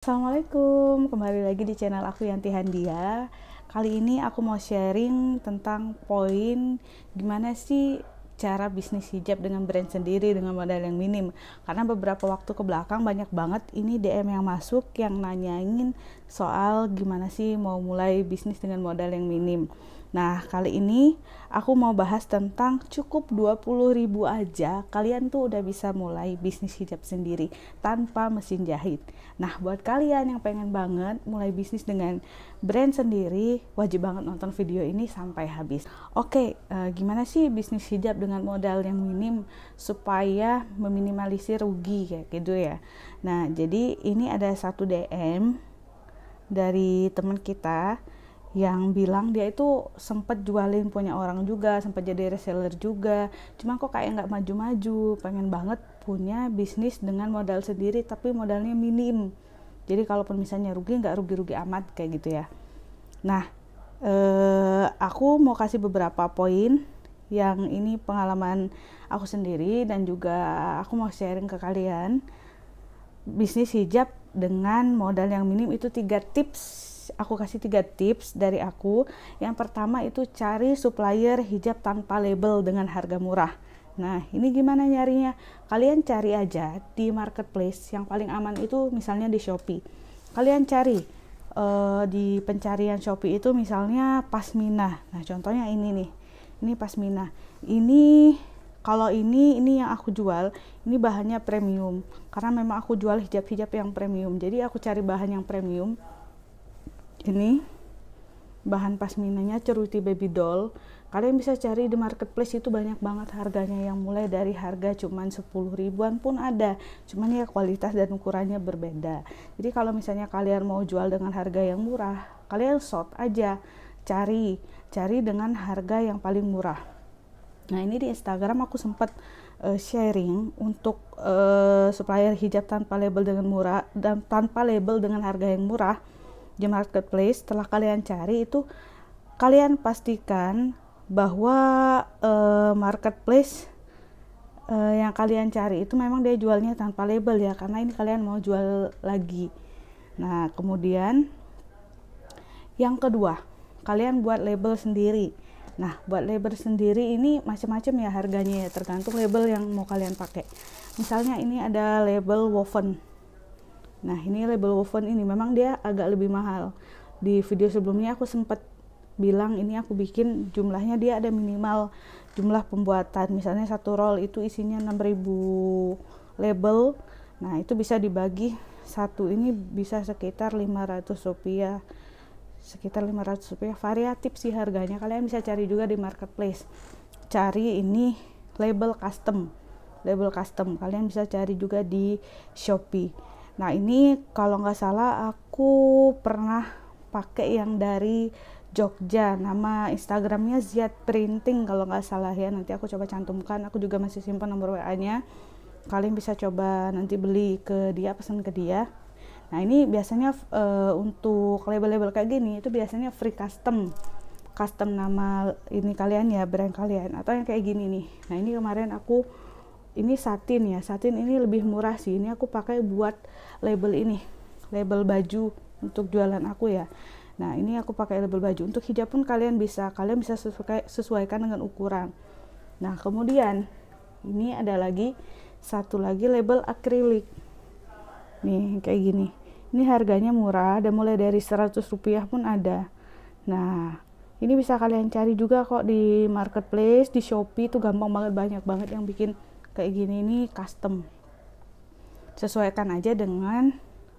Assalamualaikum, kembali lagi di channel aku Yanti Handia. Kali ini aku mau sharing tentang poin gimana sih cara bisnis hijab dengan brand sendiri dengan modal yang minim. Karena beberapa waktu ke belakang banyak banget ini DM yang masuk yang nanyain soal gimana sih mau mulai bisnis dengan modal yang minim. Nah, kali ini aku mau bahas tentang cukup 20.000 aja kalian tuh udah bisa mulai bisnis hijab sendiri tanpa mesin jahit. Nah, buat kalian yang pengen banget mulai bisnis dengan brand sendiri, wajib banget nonton video ini sampai habis. Oke, gimana sih bisnis hijab dengan modal yang minim supaya meminimalisir rugi kayak gitu ya. Nah, jadi ini ada satu DM dari teman kita yang bilang dia itu sempat jualin punya orang juga, sempat jadi reseller juga, cuma kok kayak nggak maju-maju, pengen banget punya bisnis dengan modal sendiri tapi modalnya minim, jadi kalaupun misalnya rugi nggak rugi-rugi amat kayak gitu ya. Nah, aku mau kasih beberapa poin yang ini pengalaman aku sendiri dan juga aku mau sharing ke kalian bisnis hijab dengan modal yang minim. Itu 3 tips. Aku kasih 3 tips dari aku. Yang pertama itu cari supplier hijab tanpa label dengan harga murah. Nah, ini gimana nyarinya? Kalian cari aja di marketplace. Yang paling aman itu misalnya di Shopee. Kalian cari di pencarian Shopee itu misalnya pasmina. Nah, contohnya ini nih. Ini pasmina. Ini kalau ini yang aku jual, ini bahannya premium. Karena memang aku jual hijab-hijab yang premium. Jadi aku cari bahan yang premium. Ini bahan pasminanya ceruti baby doll. Kalian bisa cari di marketplace, itu banyak banget harganya, yang mulai dari harga cuman 10 ribuan pun ada, cuman ya kualitas dan ukurannya berbeda. Jadi kalau misalnya kalian mau jual dengan harga yang murah, kalian short aja, cari dengan harga yang paling murah. Nah, ini di Instagram aku sempat sharing untuk supplier hijab tanpa label dengan murah dan tanpa label dengan harga yang murah di marketplace. Setelah kalian cari itu, kalian pastikan bahwa marketplace yang kalian cari itu memang dia jualnya tanpa label ya, karena ini kalian mau jual lagi. Nah, kemudian yang kedua, kalian buat label sendiri. Nah, buat label sendiri ini macam-macam ya harganya ya, tergantung label yang mau kalian pakai. Misalnya ini ada label woven. Nah, ini label woven ini memang dia agak lebih mahal. Di video sebelumnya aku sempat bilang ini aku bikin jumlahnya dia ada minimal jumlah pembuatan. Misalnya satu roll itu isinya 6.000 label. Nah, itu bisa dibagi satu, ini bisa sekitar 500 rupiah. Sekitar 500 rupiah, variatif sih harganya. Kalian bisa cari juga di marketplace. Cari ini label custom. Kalian bisa cari juga di Shopee. Nah, ini kalau nggak salah aku pernah pakai yang dari Jogja, nama Instagramnya Ziad Printing kalau nggak salah ya, nanti aku coba cantumkan, aku juga masih simpan nomor WA-nya, kalian bisa coba nanti beli ke dia, pesan ke dia. Nah, ini biasanya untuk label-label kayak gini itu biasanya free custom nama ini kalian ya, brand kalian, atau yang kayak gini nih. Nah, ini kemarin aku ini satin ini lebih murah sih, ini aku pakai buat label ini, label baju untuk jualan aku ya. Nah, ini aku pakai label baju. Untuk hijab pun kalian bisa sesuaikan dengan ukuran. Nah, kemudian ini ada satu lagi label akrilik nih kayak gini. Ini harganya murah, dan mulai dari 100 rupiah pun ada. Nah, ini bisa kalian cari juga kok di marketplace, di Shopee itu gampang banget, banyak banget yang bikin kayak gini. Ini custom, sesuaikan aja dengan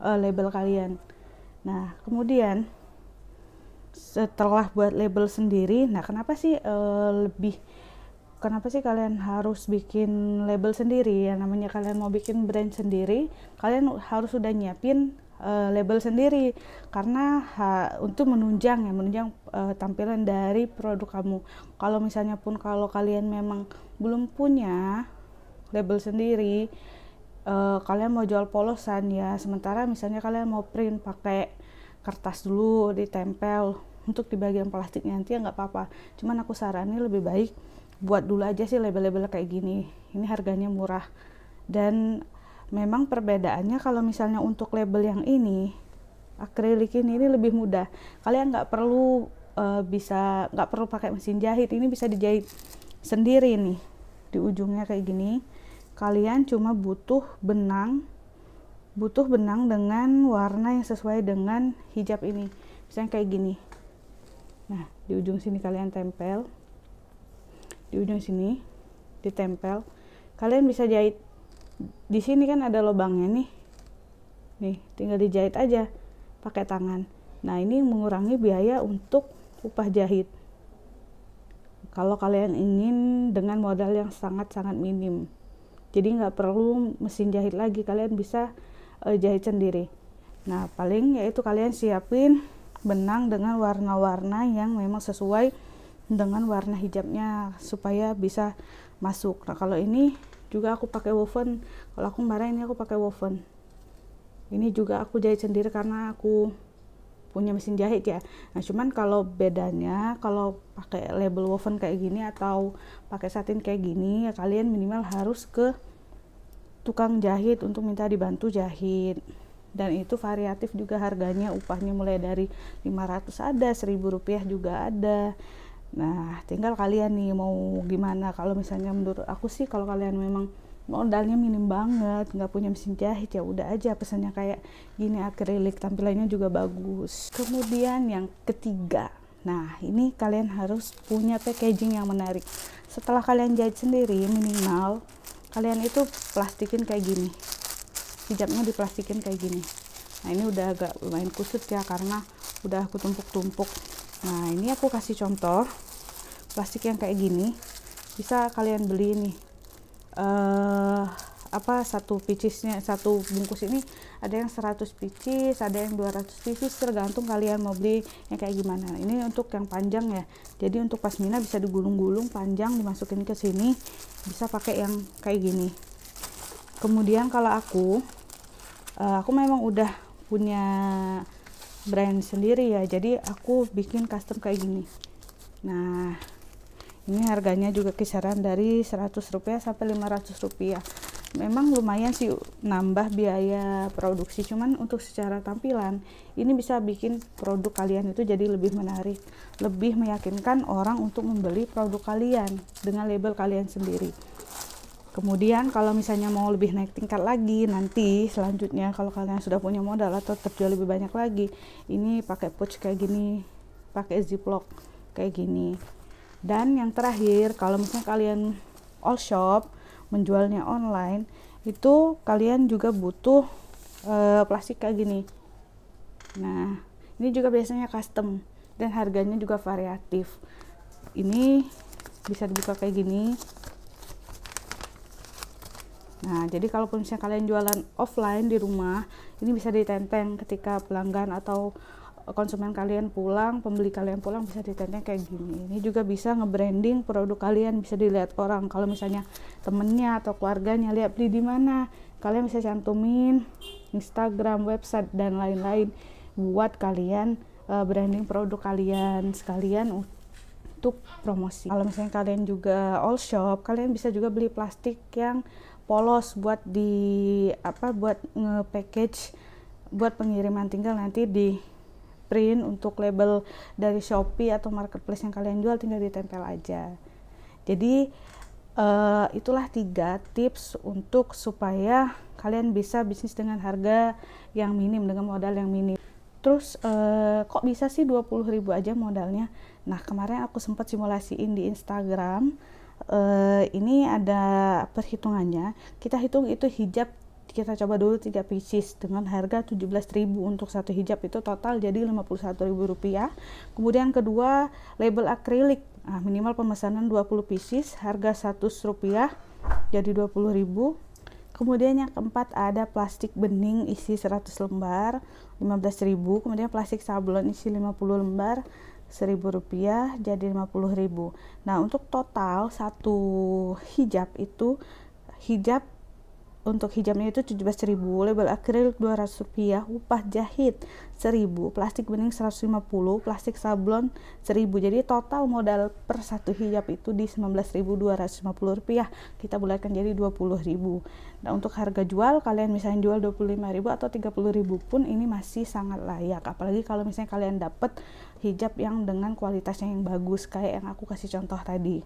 label kalian. Nah, kemudian setelah buat label sendiri, nah kenapa sih kalian harus bikin label sendiri ya? Namanya kalian mau bikin brand sendiri, kalian harus sudah nyiapin label sendiri, karena untuk menunjang tampilan dari produk kamu. Kalau misalnya pun kalau kalian memang belum punya label sendiri, kalian mau jual polosan ya, sementara misalnya kalian mau print pakai kertas dulu ditempel, untuk di bagian plastiknya nanti ya nggak apa-apa, cuman aku saranin lebih baik buat dulu aja sih label-label kayak gini. Ini harganya murah dan Memang perbedaannya kalau misalnya untuk label yang ini, akrilik ini lebih mudah. Kalian nggak perlu nggak perlu pakai mesin jahit, ini bisa dijahit sendiri nih di ujungnya kayak gini. Kalian cuma butuh benang dengan warna yang sesuai dengan hijab ini, misalnya kayak gini. Nah, di ujung sini kalian tempel, di ujung sini ditempel. Kalian bisa jahit di sini, kan ada lubangnya nih, tinggal dijahit aja pakai tangan. Nah, ini mengurangi biaya untuk upah jahit kalau kalian ingin dengan modal yang sangat-sangat minim. Jadi nggak perlu mesin jahit lagi, kalian bisa jahit sendiri. Nah, paling yaitu kalian siapin benang dengan warna-warna yang memang sesuai dengan warna hijabnya supaya bisa masuk. Nah, kalau ini juga aku pakai woven. Kalau aku kemarin ini aku pakai woven. Ini juga aku jahit sendiri karena aku punya mesin jahit ya. Nah, cuman kalau bedanya kalau pakai label woven kayak gini atau pakai satin kayak gini, ya kalian minimal harus ke tukang jahit untuk minta dibantu jahit. Dan itu variatif juga harganya, upahnya mulai dari 500 ada, 1000 rupiah juga ada. Nah, tinggal kalian nih mau gimana. Kalau misalnya menurut aku sih, kalau kalian memang modalnya minim banget, nggak punya mesin jahit, ya udah aja pesannya kayak gini, akrilik, tampilannya juga bagus. Kemudian yang ketiga, nah ini kalian harus punya packaging yang menarik. Setelah kalian jahit sendiri, minimal kalian itu plastikin kayak gini, hijabnya diplastikin kayak gini. Nah, ini udah agak lumayan kusut ya karena udah aku tumpuk-tumpuk. Nah, ini aku kasih contoh plastik yang kayak gini, bisa kalian beli nih satu picisnya, satu bungkus ini ada yang 100 picis, ada yang 200 picis, tergantung kalian mau beli yang kayak gimana. Ini untuk yang panjang ya, jadi untuk pasmina bisa digulung-gulung panjang, dimasukin ke sini, bisa pakai yang kayak gini. Kemudian kalau aku memang udah punya brand sendiri ya, jadi aku bikin custom kayak gini. Nah, ini harganya juga kisaran dari 100 rupiah sampai 500 rupiah. Memang lumayan sih nambah biaya produksi, cuman untuk secara tampilan ini bisa bikin produk kalian itu jadi lebih menarik, lebih meyakinkan orang untuk membeli produk kalian dengan label kalian sendiri. Kemudian kalau misalnya mau lebih naik tingkat lagi nanti selanjutnya, kalau kalian sudah punya modal atau terjual lebih banyak lagi, ini pakai pouch kayak gini, pakai ziplock kayak gini. Dan yang terakhir, kalau misalnya kalian all shop, menjualnya online, itu kalian juga butuh plastik kayak gini. Nah, ini juga biasanya custom dan harganya juga variatif. Ini bisa dibuka kayak gini. Nah, jadi kalaupun misalnya kalian jualan offline di rumah, ini bisa ditenteng ketika pelanggan atau konsumen kalian pulang, pembeli kalian pulang, bisa ditenteng kayak gini. Ini juga bisa nge-branding produk kalian, bisa dilihat orang. Kalau misalnya temennya atau keluarganya lihat beli di mana, kalian bisa cantumin Instagram, website dan lain-lain buat kalian branding produk kalian sekalian untuk promosi. Kalau misalnya kalian juga all shop, kalian bisa juga beli plastik yang polos buat buat nge-package buat pengiriman, tinggal nanti di print untuk label dari Shopee atau marketplace yang kalian jual, tinggal ditempel aja. Jadi itulah 3 tips untuk supaya kalian bisa bisnis dengan harga yang minim, dengan modal yang minim. Terus kok bisa sih 20.000 aja modalnya? Nah, kemarin aku sempat simulasiin di Instagram. Ini ada perhitungannya. Kita hitung itu hijab, kita coba dulu 3 pieces dengan harga 17.000 untuk satu hijab, itu total jadi 51.000 rupiah. Kemudian kedua, label akrilik, minimal pemesanan 20 pieces, harga 100 rupiah jadi 20.000. Kemudian yang keempat ada plastik bening isi 100 lembar 15.000. Kemudian plastik sablon isi 50 lembar 1.000 rupiah jadi 50.000. Nah, untuk total satu hijab itu hijab untuk hijabnya itu 17.000, label akrilik Rp200, upah jahit 1.000, plastik bening 150, plastik sablon 1.000. Jadi total modal per satu hijab itu di Rp19.250, kita bulatkan jadi 20.000. Nah, untuk harga jual, kalian misalnya jual 25.000 atau 30.000 pun ini masih sangat layak, apalagi kalau misalnya kalian dapat hijab yang dengan kualitasnya yang bagus kayak yang aku kasih contoh tadi.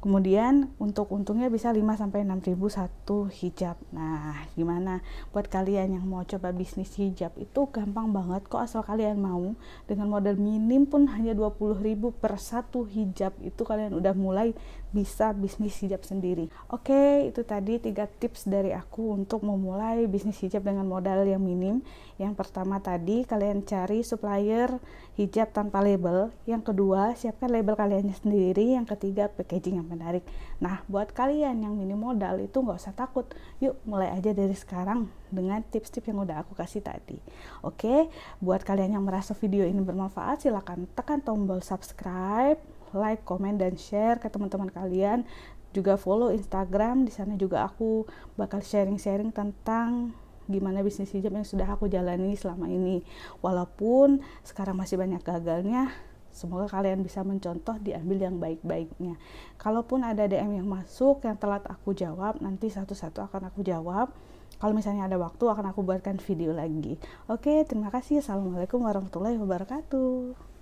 Kemudian untuk untungnya bisa 5-6 ribu satu hijab. Nah, gimana buat kalian yang mau coba bisnis hijab? Itu gampang banget kok, asal kalian mau. Dengan modal minim pun hanya 20.000 per satu hijab, itu kalian udah mulai bisa bisnis hijab sendiri. Oke, itu tadi 3 tips dari aku untuk memulai bisnis hijab dengan modal yang minim. Yang pertama tadi, kalian cari supplier hijab tanpa label. Yang kedua, siapkan label kalian sendiri. Yang ketiga, packaging yang menarik. Nah, buat kalian yang minim modal itu nggak usah takut. Yuk, mulai aja dari sekarang dengan tips-tips yang udah aku kasih tadi. Oke, buat kalian yang merasa video ini bermanfaat, silakan tekan tombol subscribe, like, komen, dan share ke teman-teman kalian. Juga follow Instagram, di sana juga aku bakal sharing-sharing tentang gimana bisnis hijab yang sudah aku jalani selama ini. Walaupun sekarang masih banyak gagalnya, semoga kalian bisa mencontoh, diambil yang baik-baiknya. Kalaupun ada DM yang masuk yang telat aku jawab, nanti satu-satu akan aku jawab. Kalau misalnya ada waktu, akan aku buatkan video lagi. Oke, terima kasih. Assalamualaikum warahmatullahi wabarakatuh.